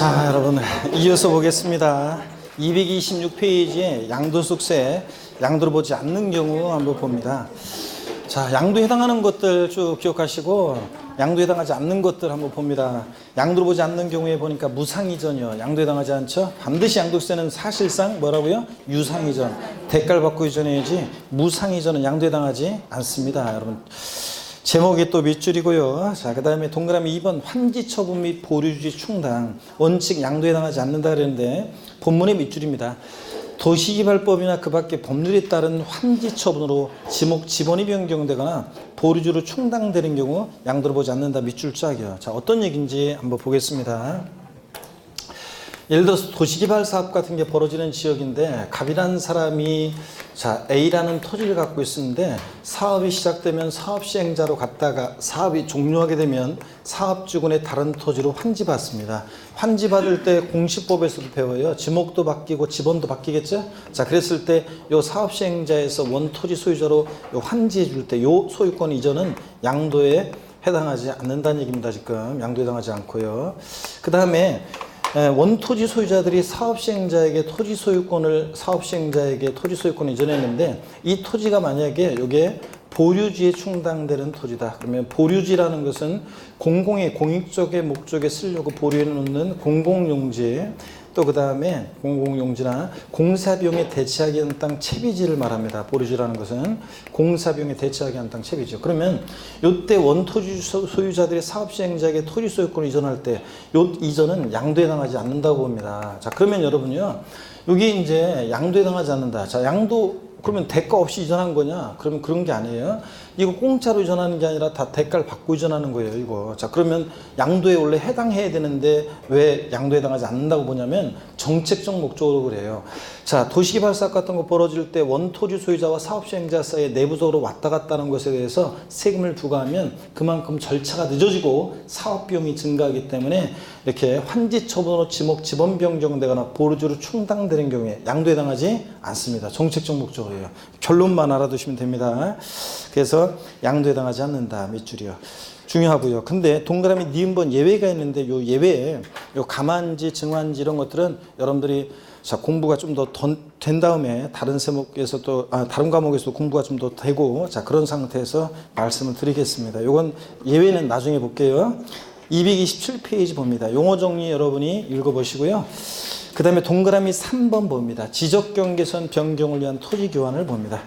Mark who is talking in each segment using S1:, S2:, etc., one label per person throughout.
S1: 자, 여러분 이어서 보겠습니다. 226페이지에 양도속세, 양도를 보지 않는 경우 한번 봅니다. 자, 양도에 해당하는 것들 쭉 기억하시고 양도에 해당하지 않는 것들 한번 봅니다. 양도를 보지 않는 경우에 보니까 무상이전이요. 양도에 해당하지 않죠. 반드시 양도세는 사실상 뭐라고요? 유상이전, 대가를 받고 이전해야지 무상이전은 양도에 해당하지 않습니다. 여러분 제목이 또 밑줄이고요. 자, 그 다음에 동그라미 2번 환지처분 및 보류주의 충당 원칙 양도에 해당하지 않는다 그랬는데 본문의 밑줄입니다. 도시개발법이나 그 밖의 법률에 따른 환지처분으로 지목 지번이 변경되거나 보류주로 충당되는 경우 양도를 보지 않는다 밑줄 짝이요. 자, 어떤 얘기인지 한번 보겠습니다. 예를 들어서 도시개발 사업 같은 게 벌어지는 지역인데 갑이라는 사람이 자 A라는 토지를 갖고 있었는데 사업이 시작되면 사업 시행자로 갔다가 사업이 종료하게 되면 사업주군의 다른 토지로 환지받습니다. 환지받을 때 공시법에서도 배워요. 지목도 바뀌고 지번도 바뀌겠죠. 자, 그랬을 때 요 사업 시행자에서 원토지 소유자로 요 환지해 줄 때 요 소유권 이전은 양도에 해당하지 않는다는 얘기입니다. 지금 양도에 해당하지 않고요. 그 다음에 원토지 소유자들이 사업시행자에게 토지 소유권을 이전했는데 이 토지가 만약에 이게 보류지에 충당되는 토지다. 그러면 보류지라는 것은 공공의 공익적의 목적에 쓰려고 보류해 놓는 공공용지, 또 그 다음에 공공용지나 공사비용에 대체하기 위한 땅 채비지를 말합니다. 보류지라는 것은 공사비용에 대체하기 위한 땅 채비지요. 그러면 이때 원토지 소유자들이 사업시행자에게 토지 소유권을 이전할 때 이 이전은 양도에 해당하지 않는다고 봅니다. 자, 그러면 여러분요, 여기 이제 양도에 해당하지 않는다. 자, 양도 그러면 대가 없이 이전한 거냐? 그러면 그런 게 아니에요. 이거 공짜로 이전하는 게 아니라 다 대가를 받고 이전하는 거예요, 이거. 자, 그러면 양도에 원래 해당해야 되는데 왜 양도에 해당하지 않는다고 보냐면 정책적 목적으로 그래요. 자, 도시개발 사업 같은 거 벌어질 때 원토지 소유자와 사업시행자 사이에 내부적으로 왔다 갔다 하는 것에 대해서 세금을 부과하면 그만큼 절차가 늦어지고 사업비용이 증가하기 때문에 이렇게 환지처분으로 지번 변경되거나 보류주로 충당되는 경우에 양도에 해당하지 않습니다. 정책적 목적으로요. 결론만 알아두시면 됩니다. 그래서 양도에 해당하지 않는다. 밑줄이요. 중요하고요. 근데 동그라미 니은번 예외가 있는데 요 예외에 요 감환지, 증환지 이런 것들은 여러분들이 자, 공부가 좀 더 된 다음에 다른 세목에서 또 다른 과목에서 공부가 좀 더 되고 자, 그런 상태에서 말씀을 드리겠습니다. 요건 예외는 나중에 볼게요. 227페이지 봅니다. 용어 정리 여러분이 읽어보시고요. 그 다음에 동그라미 3번 봅니다. 지적경계선 변경을 위한 토지 교환을 봅니다.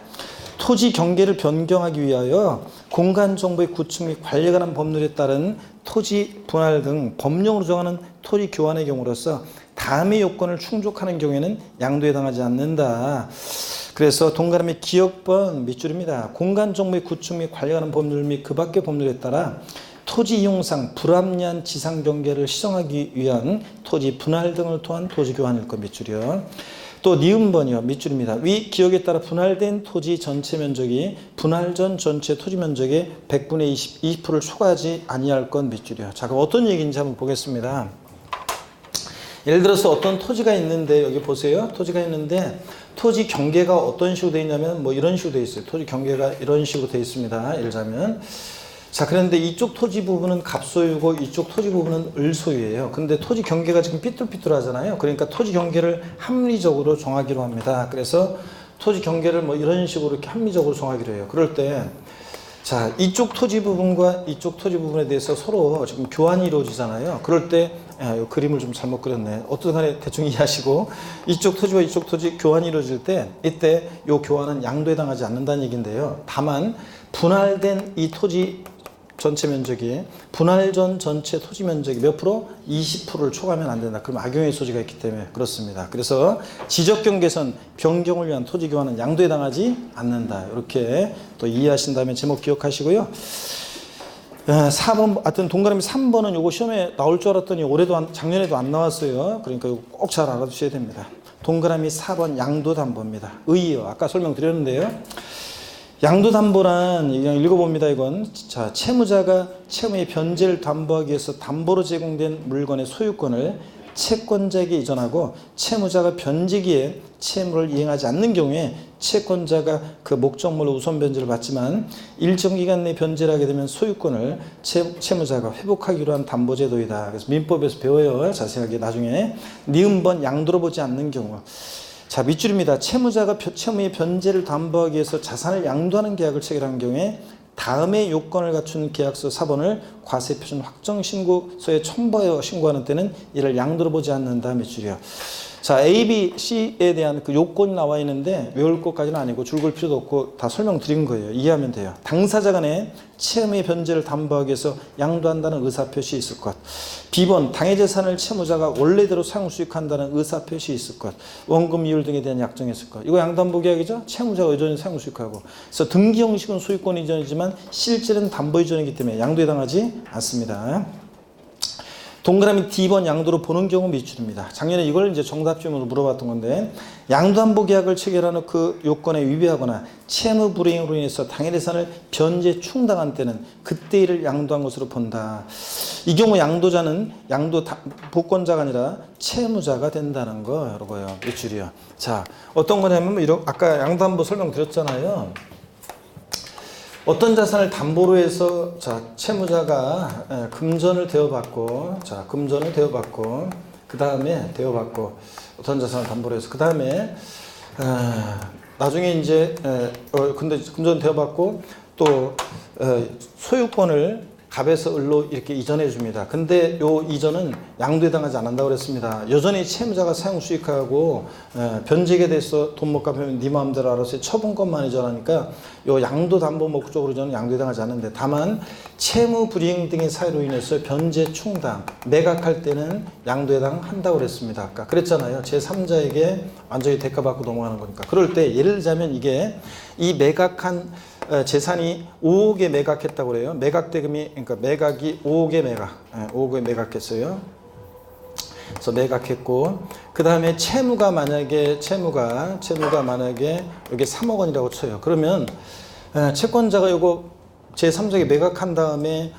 S1: 토지 경계를 변경하기 위하여 공간정보의 구축 및 관리에 관한 법률에 따른 토지 분할 등 법령으로 정하는 토지 교환의 경우로서 다음의 요건을 충족하는 경우에는 양도에 해당하지 않는다. 그래서 동그라미 기억번 밑줄입니다. 공간정보의 구축 및 관리에 관한 법률 및 그 밖의 법률에 따라 토지 이용상 불합리한 지상 경계를 시정하기 위한 토지 분할 등을 통한 토지 교환일 것 밑줄이요. 또 니은번이요. 밑줄입니다. 위 기억에 따라 분할된 토지 전체 면적이 분할 전 전체 토지 면적의 100분의 20%를 초과하지 아니할 것 밑줄이요. 자, 그럼 어떤 얘기인지 한번 보겠습니다. 예를 들어서 어떤 토지가 있는데 여기 보세요. 토지가 있는데 토지 경계가 어떤 식으로 되어 있냐면 뭐 이런 식으로 되어 있어요. 토지 경계가 이런 식으로 되어 있습니다. 예를 들자면 자, 그런데 이쪽 토지 부분은 갑소유고 이쪽 토지 부분은 을소유예요. 근데 토지 경계가 지금 삐뚤삐뚤하잖아요. 그러니까 토지 경계를 합리적으로 정하기로 합니다. 그래서 토지 경계를 뭐 이런 식으로 이렇게 합리적으로 정하기로 해요. 그럴 때 자, 이쪽 토지 부분과 이쪽 토지 부분에 대해서 서로 지금 교환이 이루어지잖아요. 그럴 때 이 그림을 좀 잘못 그렸네. 어떤 간에 대충 이해하시고 이쪽 토지와 이쪽 토지 교환이 이루어질 때 이때 이 교환은 양도에 해당하지 않는다는 얘기인데요. 다만 분할된 이 토지 전체 면적이 분할 전 전체 토지 면적이 몇 프로? 20%를 초과하면 안 된다. 그럼 악용의 소지가 있기 때문에 그렇습니다. 그래서 지적경계선 변경을 위한 토지 교환은 양도에 해당하지 않는다. 이렇게 또 이해하신 다음에 제목 기억하시고요. 4번, 하여튼 동그라미 3번은 요거 시험에 나올 줄 알았더니 작년에도 안 나왔어요. 그러니까 이거 꼭 잘 알아두셔야 됩니다. 동그라미 4번 양도담보입니다. 의의요. 아까 설명드렸는데요. 양도담보란 그냥 읽어봅니다. 이건 자, 채무자가 채무의 변제를 담보하기 위해서 담보로 제공된 물건의 소유권을 채권자에게 이전하고 채무자가 변제기에 채무를 이행하지 않는 경우에 채권자가 그 목적물로 우선 변제를 받지만 일정 기간 내 변제를 하게 되면 소유권을 채무자가 회복하기로 한 담보제도이다. 그래서 민법에서 배워요. 자세하게 나중에. 니은번 양도로 보지 않는 경우. 자, 밑줄입니다. 채무자가 채무의 변제를 담보하기 위해서 자산을 양도하는 계약을 체결한 경우에 다음의 요건을 갖춘 계약서 사본을 과세표준 확정신고서에 첨부하여 신고하는 때는 이를 양도로 보지 않는다. 밑줄이요. 자, A, B, C에 대한 그 요건이 나와 있는데 외울 것까지는 아니고 줄글 필요도 없고 다 설명드린 거예요. 이해하면 돼요. 당사자 간에 채무의 변제를 담보하기 위해서 양도한다는 의사표시 있을 것. B번 당해 재산을 채무자가 원래대로 사용 수익한다는 의사표시 있을 것. 원금 이율 등에 대한 약정이 있을 것. 이거 양도담보 계약이죠. 채무자가 여전히 사용 수익하고. 그래서 등기 형식은 소유권 이전이지만 실질은 담보 이전이기 때문에 양도에 해당하지 않습니다. 동그라미 D번 양도로 보는 경우 밑줄입니다. 작년에 이걸 이제 정답지문으로 물어봤던 건데 양도담보 계약을 체결하는 그 요건에 위배하거나 채무 불이행으로 인해서 당해재산을 변제 충당한 때는 그때 이를 양도한 것으로 본다. 이 경우 양도자는 양도보권자가 아니라 채무자가 된다는 거 이거예요. 밑줄이요. 자, 어떤 거냐면 아까 양도담보 설명드렸잖아요. 어떤 자산을 담보로 해서 채무자가 금전을 대여받고 그 다음에 어떤 자산을 담보로 해서 그 다음에 나중에 이제 근데 금전 대여받고 또 소유권을 갑에서 을로 이렇게 이전해 줍니다. 근데 요 이전은 양도에 해당하지 않는다고 그랬습니다. 여전히 채무자가 사용 수익하고 변제에 대해서 돈 못 갚으면 네 마음대로 알아서 처분권만 이전하니까 요 양도 담보 목적으로 저는 양도에 해당하지 않는데 다만 채무 불이행 등의 사유로 인해서 변제 충당 매각할 때는 양도에 해당한다고 그랬습니다. 아까 그랬잖아요. 제3자에게 완전히 대가받고 넘어가는 거니까. 그럴 때 예를 들자면 이게 이 매각한 재산이 5억에 매각했다고 그래요. 매각대금이 그러니까 매각이 5억에 매각했어요. 그래서 매각했고 그 다음에 채무가 만약에 여기 3억 원이라고 쳐요. 그러면 채권자가 이거 제3자에게 매각한 다음에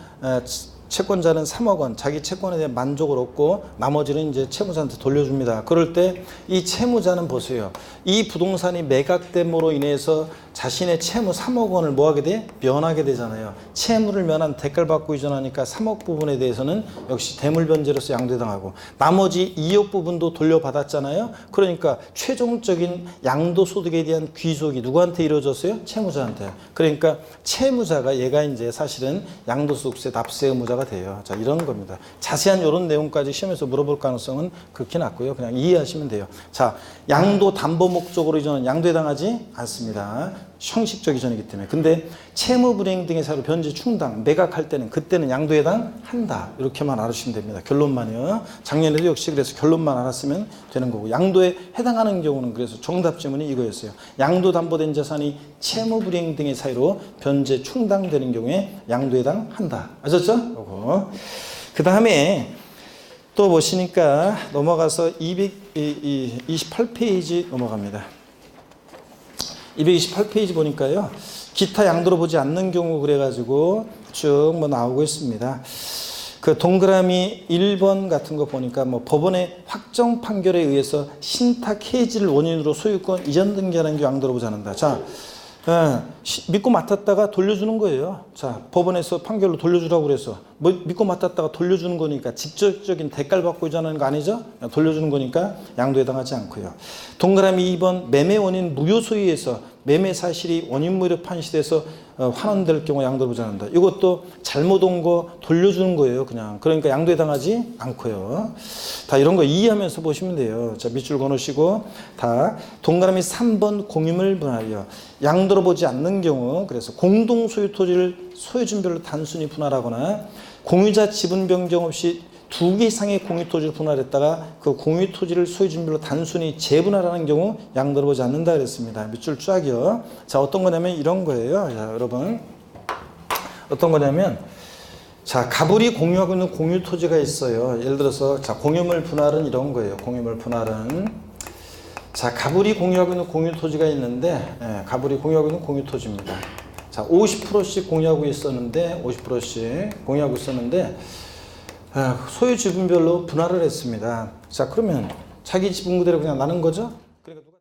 S1: 채권자는 3억 원 자기 채권에 대한 만족을 얻고 나머지는 이제 채무자한테 돌려줍니다. 그럴 때 이 채무자는 보세요. 이 부동산이 매각됨으로 인해서 자신의 채무 3억 원을 뭐하게 돼? 면하게 되잖아요. 채무를 면한 대가를 받고 이전하니까 3억 부분에 대해서는 역시 대물변제로서 양도당하고 나머지 2억 부분도 돌려받았잖아요. 그러니까 최종적인 양도소득에 대한 귀속이 누구한테 이루어졌어요? 채무자한테. 그러니까 채무자가 얘가 이제 사실은 양도소득세 납세 의무자가 돼요. 자, 이런 겁니다. 자세한 이런 내용까지 시험에서 물어볼 가능성은 극히 낮고요. 그냥 이해하시면 돼요. 자, 양도 담보 목적으로 이전은 양도에 해당하지 않습니다. 형식적 이전이기 때문에. 근데 채무 불이행 등의 사유로 변제 충당 매각할 때는 그때는 양도에 해당한다. 이렇게만 알아주시면 됩니다. 결론만요. 작년에도 역시 그래서 결론만 알았으면 되는 거고 요양도에 해당하는 경우는 그래서 정답 지문이 이거였어요. 양도 담보된 자산이 채무 불이행 등의 사유로 변제 충당되는 경우에 양도에 해당한다. 아셨죠? 요거. 그 다음에 또 보시니까 넘어가서 228페이지 넘어갑니다. 228페이지 보니까요. 기타 양도로 보지 않는 경우 그래가지고 쭉 뭐 나오고 있습니다. 그 동그라미 1번 같은 거 보니까 뭐 법원의 확정 판결에 의해서 신탁 해지를 원인으로 소유권 이전 등기하는 경우 양도로 보지 않는다. 자, 믿고 맡았다가 돌려주는 거예요. 자, 법원에서 판결로 돌려주라고 그래서 믿고 맡았다가 돌려주는 거니까 직접적인 대가를 받고 이전하는 거 아니죠? 돌려주는 거니까 양도에 해당하지 않고요. 동그라미 2번 매매 원인 무효 소유에서 매매 사실이 원인 무효로 판시돼서 환원될 경우 양도를 보지 않는다. 이것도 잘못 온 거 돌려주는 거예요. 그냥. 그러니까 양도에 해당하지 않고요. 다 이런 거 이해하면서 보시면 돼요. 자, 밑줄 그어놓으시고 다 동그라미 3번 공유물 분할이요. 양도로 보지 않는 경우 그래서 공동 소유 토지를 소유준별로 단순히 분할하거나 공유자 지분 변경 없이 2개 이상의 공유토지를 분할했다가 그 공유토지를 소유준별로 단순히 재분할하는 경우 양도를 보지 않는다 그랬습니다. 밑줄 쫙이요. 자, 어떤 거냐면 이런 거예요. 자, 여러분. 어떤 거냐면 자, 가불이 공유하고 있는 공유토지가 있어요. 예를 들어서 자, 공유물 분할은 이런 거예요. 공유물 분할은 자, 가불이 공유하고 있는 공유토지가 있는데 가불이 공유하고 있는 공유토지입니다. 자, 50%씩 공유하고 있었는데 소유 지분별로 분할을 했습니다. 자, 그러면 자기 지분 그대로 그냥 나는 거죠? 그러니까 누가